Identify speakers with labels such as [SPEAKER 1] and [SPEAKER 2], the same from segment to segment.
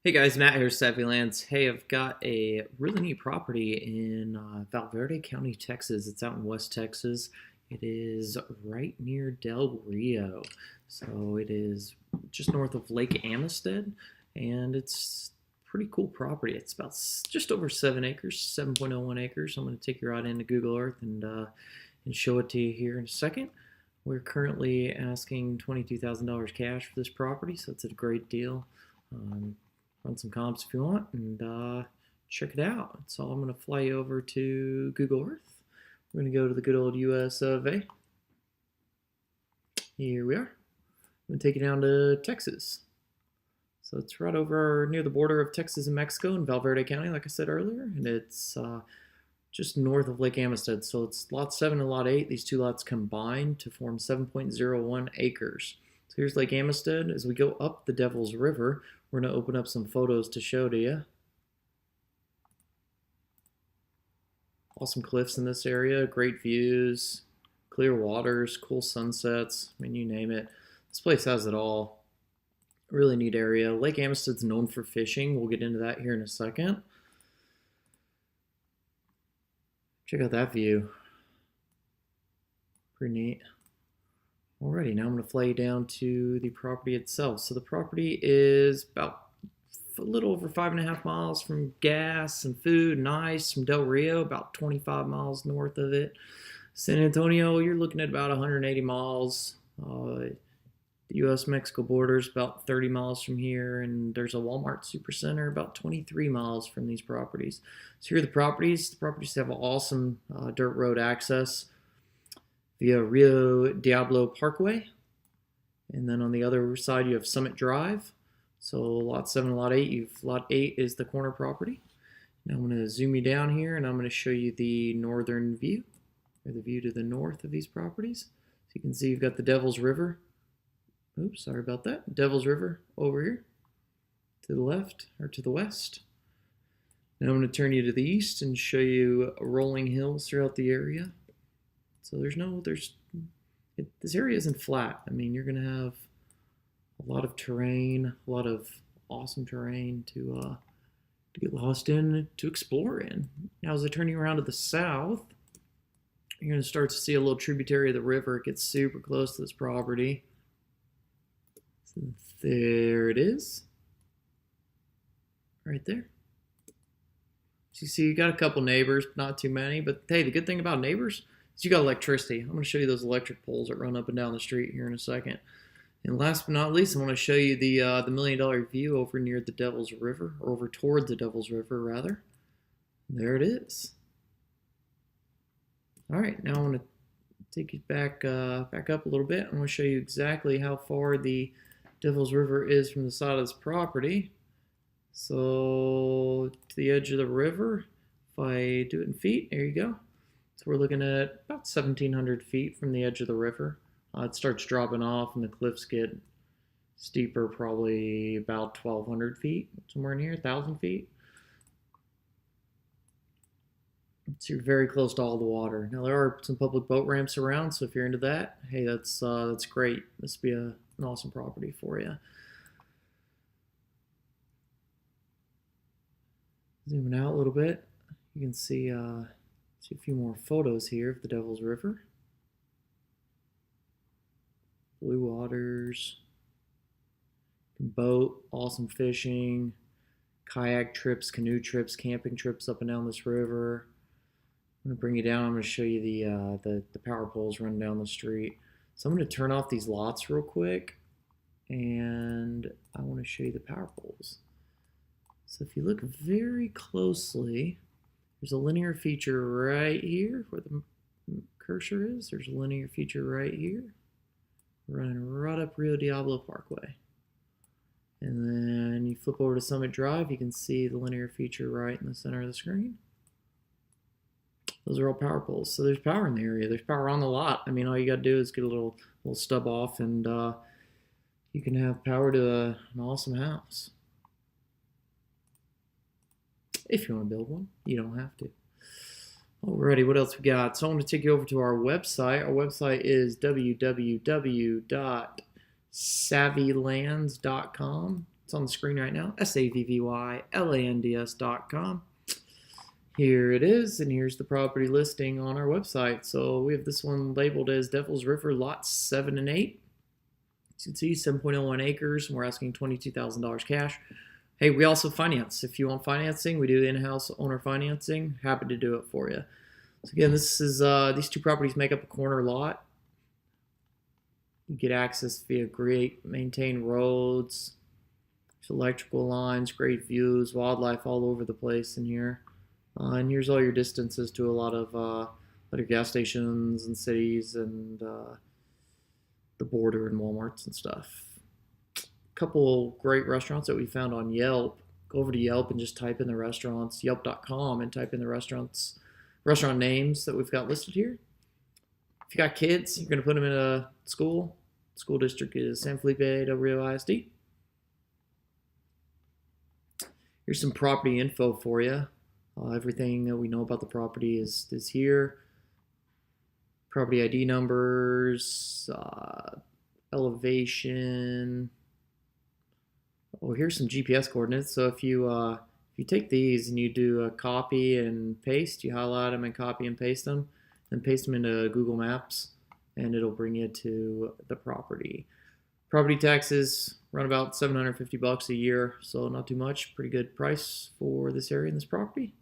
[SPEAKER 1] Hey guys, Matt here, Savvy Lands. Hey, I've got a really neat property in Val Verde County, Texas. It's out in West Texas. It is right near Del Rio. So it is just north of Lake Amistad, and it's pretty cool property. It's about just over 7 acres, 7.01 acres. I'm going to take you right into Google Earth and show it to you here in a second. We're currently asking $22,000 cash for this property, so it's a great deal. Run some comps if you want, and check it out. So I'm going to fly you over to Google Earth. We're going to go to the good old US of A. Here we are. I'm going to take you down to Texas. So it's right over near the border of Texas and Mexico in Val Verde County, like I said earlier, and it's just north of Lake Amistad. So it's Lot 7 and Lot 8. These two lots combined to form 7.01 acres. So here's Lake Amistad. As we go up the Devil's River, we're going to open up some photos to show to you. Awesome cliffs in this area, great views, clear waters, cool sunsets. I mean, you name it. This place has it all. Really neat area. Lake Amistad's known for fishing. We'll get into that here in a second. Check out that view. Pretty neat. Alrighty, now I'm going to fly you down to the property itself. So the property is about a little over 5.5 miles from gas and food and ice from Del Rio, about 25 miles north of it. San Antonio, you're looking at about 180 miles. The U.S.-Mexico border is about 30 miles from here, and there's a Walmart Supercenter about 23 miles from these properties. So here are the properties. The properties have awesome dirt road access via Rio Diablo Parkway. And then on the other side, you have Summit Drive. So Lot 7 and Lot 8, Lot 8 is the corner property. Now I'm going to zoom you down here, and I'm going to show you the northern view, or the view to the north of these properties. So you can see you've got the Devil's River. Oops, sorry about that. Devil's River over here to the left, or to the west. Now I'm going to turn you to the east and show you rolling hills throughout the area. So this area isn't flat. I mean, you're going to have a lot of terrain, a lot of awesome terrain to get lost in, to explore in. Now, as I turn you around to the south, you're going to start to see a little tributary of the river. It gets super close to this property. So there it is, right there. So you see, you got a couple neighbors, not too many, but hey, the good thing about neighbors, you got electricity. I'm going to show you those electric poles that run up and down the street here in a second. And last but not least, I want to show you the $1 million view over near the Devil's River, or over toward the Devil's River, rather. There it is. All right, now I want to take you back up a little bit. I want to show you exactly how far the Devil's River is from the side of this property. So to the edge of the river, if I do it in feet, there you go. So we're looking at about 1,700 feet from the edge of the river. It starts dropping off and the cliffs get steeper, probably about 1,200 feet, somewhere in here, 1,000 feet. So you're very close to all the water. Now there are some public boat ramps around, so if you're into that, hey, that's great. This would be an awesome property for you. Zooming out a little bit, you can see a few more photos here of the Devil's River. Blue waters, boat, awesome fishing, kayak trips, canoe trips, camping trips up and down this river. I'm going to bring you down. I'm going to show you the power poles running down the street. So I'm going to turn off these lots real quick, and I want to show you the power poles. So if you look very closely, there's a linear feature right here where the cursor is. There's a linear feature right here, running right up Rio Diablo Parkway. And then you flip over to Summit Drive, you can see the linear feature right in the center of the screen. Those are all power poles. So there's power in the area. There's power on the lot. I mean, all you got to do is get a little stub off, and you can have power to an awesome house. If you want to build one, you don't have to. Alrighty, what else we got? So I'm going to take you over to our website. Our website is www.savvylands.com. It's on the screen right now, savvylands.com. Here it is, and here's the property listing on our website. So we have this one labeled as Devil's River Lots 7 and 8. As you can see, 7.01 acres, and we're asking $22,000 cash. Hey, we also finance. If you want financing, we do in-house owner financing. Happy to do it for you. So again, this is these two properties make up a corner lot. You get access via great maintained roads, electrical lines, great views, wildlife all over the place in here. And here's all your distances to a lot of other gas stations and cities and the border and Walmarts and stuff. A couple great restaurants that we found on Yelp. Go over to Yelp and just type in the restaurants, yelp.com, and type in the restaurant names that we've got listed here. If you got kids, you're going to put them in a school. School district is San Felipe Del Rio ISD. Here's some property info for you. Everything that we know about the property is here. Property ID numbers, elevation. Oh, here's some GPS coordinates. So if you take these and you do a copy and paste, you highlight them and copy and paste them, and paste them into Google Maps, and it'll bring you to the property. Property taxes run about $750 a year, so not too much. Pretty good price for this area and this property.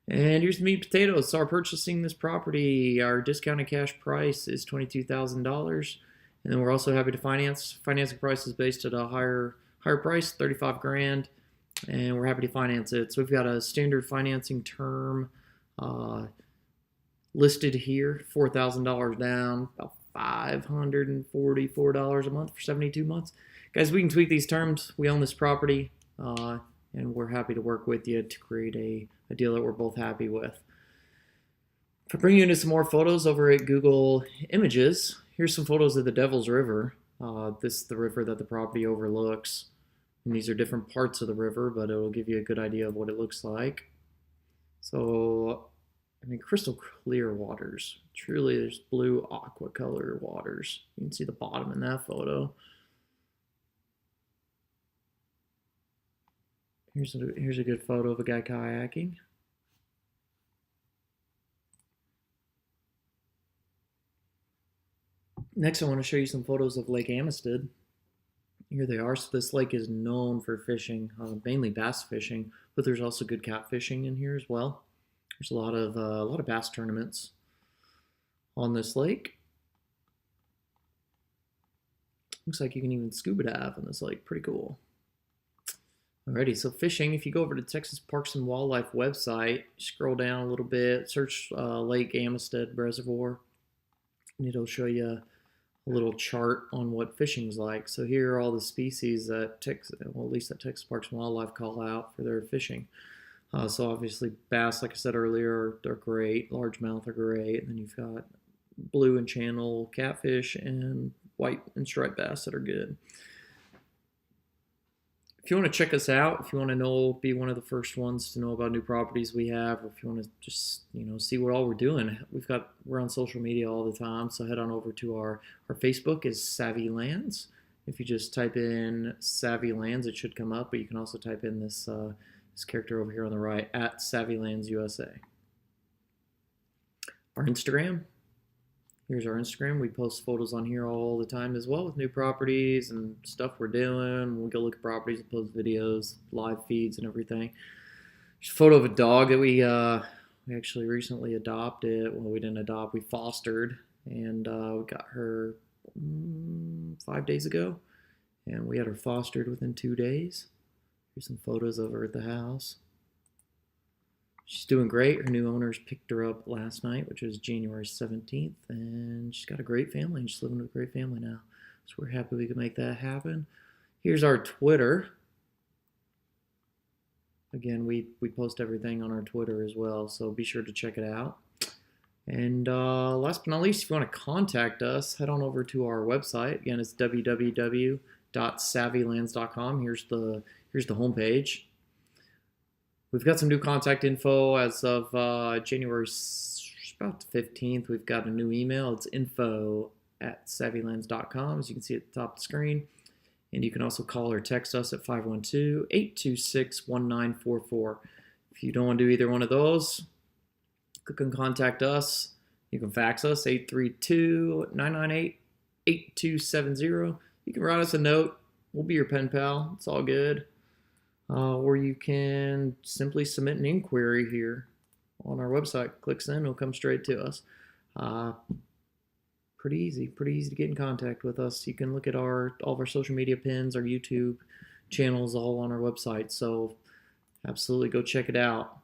[SPEAKER 1] And here's the meat and potatoes. So, purchasing this property, our discounted cash price is $22,000, and then we're also happy to finance. Financing price is based at a higher price, $35,000, and we're happy to finance it. So we've got a standard financing term listed here, $4,000 down, about $544 a month for 72 months. Guys, we can tweak these terms. We own this property, and we're happy to work with you to create a deal that we're both happy with. If I bring you into some more photos over at Google Images, here's some photos of the Devil's River. This is the river that the property overlooks. And these are different parts of the river, but it'll give you a good idea of what it looks like. So, I mean, crystal clear waters. Truly, there's blue aqua color waters. You can see the bottom in that photo. Here's a good photo of a guy kayaking. Next, I want to show you some photos of Lake Amistad. Here they are. So this lake is known for fishing, mainly bass fishing, but there's also good catfishing in here as well. There's a lot of bass tournaments on this lake. Looks like you can even scuba dive on this lake. Pretty cool. Alrighty, so fishing, if you go over to Texas Parks and Wildlife website, scroll down a little bit, search Lake Amistad Reservoir, and it'll show you a little chart on what fishing's like. So here are all the species that at least that Texas Parks and Wildlife call out for their fishing. So obviously bass, like I said earlier, they're great. Largemouth are great. And then you've got blue and channel catfish and white and striped bass that are good. If you want to check us out, if you want to be one of the first ones to know about new properties we have, or if you want to just see what all we're doing, we're on social media all the time. So head on over to our Facebook is Savvy Lands. If you just type in Savvy Lands, it should come up. But you can also type in this character over here on the right at Savvy Lands USA. Our Instagram. Here's our Instagram. We post photos on here all the time as well with new properties and stuff we're doing. We go look at properties and post videos, live feeds and everything. There's a photo of a dog that we actually recently adopted. Well, we didn't adopt, we fostered. And we got her 5 days ago. And we had her fostered within 2 days. Here's some photos of her at the house. She's doing great. Her new owners picked her up last night, which was January 17th, and she's got a great family, and she's living with a great family now. So we're happy we could make that happen. Here's our Twitter. Again, we post everything on our Twitter as well, so be sure to check it out. And last but not least, if you want to contact us, head on over to our website. Again, it's www.savvylands.com. Here's the homepage. We've got some new contact info as of January about 15th. We've got a new email. It's info@savvylands.com, as you can see at the top of the screen. And you can also call or text us at 512-826-1944. If you don't want to do either one of those, you can contact us. You can fax us 832-998-8270. You can write us a note. We'll be your pen pal. It's all good. Or you can simply submit an inquiry here on our website. Click send, it'll come straight to us. Pretty easy to get in contact with us. You can look at all of our social media pins, our YouTube channels, all on our website. So absolutely go check it out.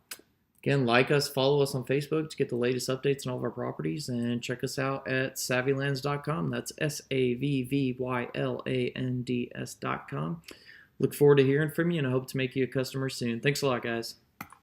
[SPEAKER 1] Again, like us, follow us on Facebook to get the latest updates on all of our properties, and check us out at savvylands.com. That's SAVVYLANDS.com. Look forward to hearing from you, and I hope to make you a customer soon. Thanks a lot, guys.